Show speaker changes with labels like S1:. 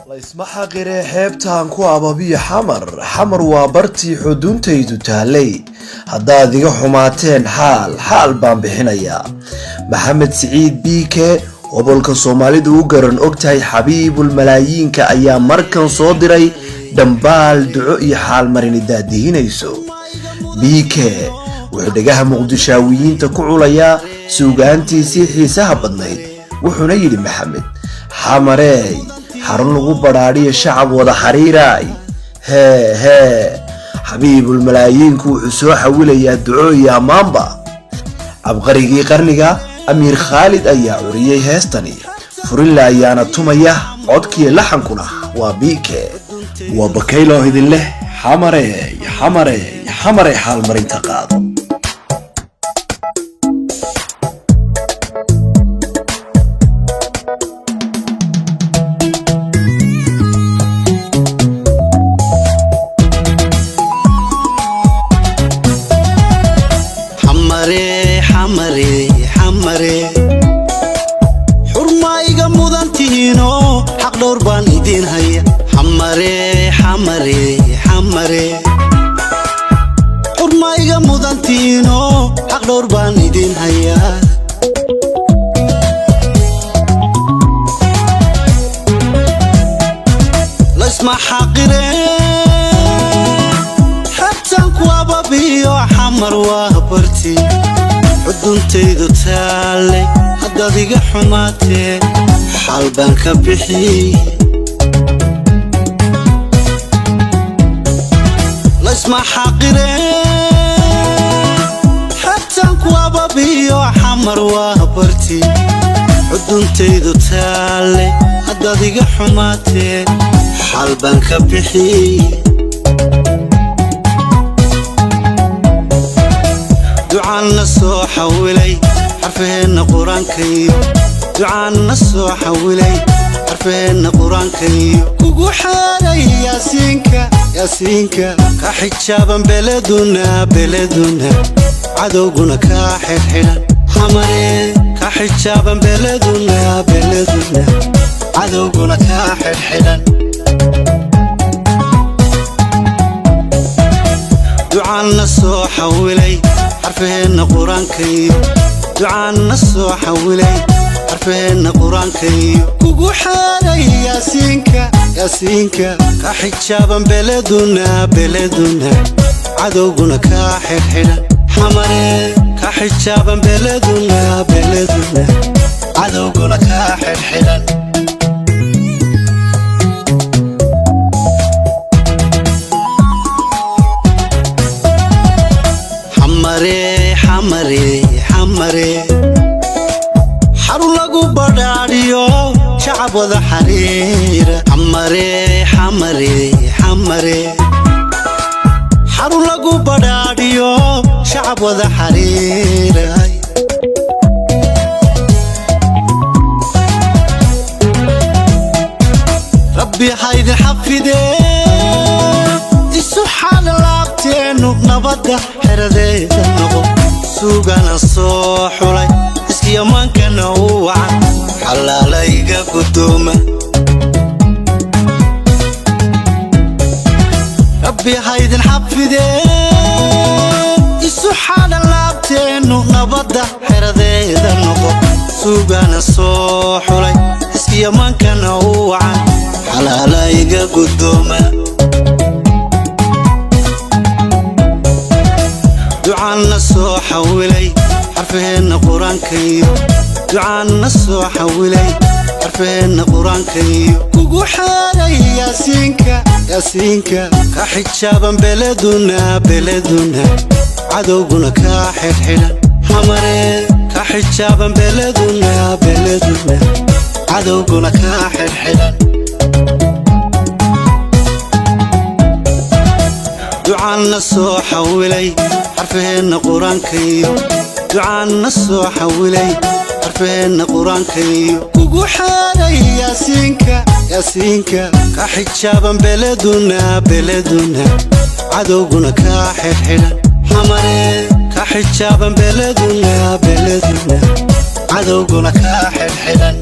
S1: la isma xaqire xeebtaan ku ababiyo xamar waa bartii xuduuntaydu taalay haddaad iga xumaateen xaal baan bixinayaa maxamed siciid biike gobolka Soomaalidu u garan ogtahay xabiibul malaayiinka ayaa markan soo diray dambaal duco iyo xaal marin daadiinayso biike wuxuu dhagaha muqdishaawiyiinta ku culayaa suugaantiisii xiisaha badnayd wuxuuna yidhi maxamed xamarey xarun lagu badhaadhiyo shacab wada xariiray hee xabiibul malaayiinku wuxuu soo xawilayaa duco iyo ammaanba abqarigii qarniga amiir khaalid ayaa curiyay heestani furilla ayaana tumaya codkii laxankuna waa biike waa bakaylo idin leh xamarey xaal marinta qaado
S2: xamare xurmayga mudantiino xaq dhowr baan idin haya xamare xurmayga mudantiino xaq dhowr baan idin haya la isma xaqire xabtaan ku ababiyo xamar waa barti xuduuntaydu taalay haddaad iga xumaateen xaal baan ka bixi la isma xaqire xabtaan ku ababiyo xamar waa barti xuduuntaydu taalay haddaad iga xumaateen xaal baan ka bixi ducaanna soo xawilay xarfaheenna quraankayo ducaanna soo xawilay xarfaheenna quraankayo kugu xaaray yaasiinka ka xijaaban beleduna cadowguna ka xidhan xamare ka xijaaban beleduna cadowguna ka xidhan ducaanna soo xawilay xarfaheenna quraankayo ducaanna soo xawilay xarfaheenna quraankayo kugu xaaray yaasiinka ka xijaaban beleduna cadowguna ka xidhan xamare ka xijaaban beleduna cadowguna ka xidhan xamare xarun lagu badhaadhiyo shacab wada xariira xamare xarun lagu badhaadhiyo shacab wada xariira rabbi haydin xafidee isu xaalalaabteenu nabadda xeradeeda noqo suugana soo xulay iskiyamaankana u wacan xalaalayga gudooma rabbi haydin xafidee isu xaalalaabteenu nabadda xeradeeda noqo suugana soo xulay iskiyamaankana u wacan xalaalayga gudooma ducaanna soo xawilay xarfaheenna quraankayo ducaanna soo xawilay xarfaheenna quraankayo kugu xaaray yaasiinka ka xijaaban beleduna cadowguna ka xidhan xamare ka xijaaban beleduna cadowguna ka xidhan ducaanna soo xawilay xarfaheenna quraankayo ducaanna soo xawilay xarfaheenna quraankayo kugu xaaray yaasiinka ka xijaaban beleduna cadowguna ka xidhan xamare ka xijaaban beleduna cadowguna ka xidhan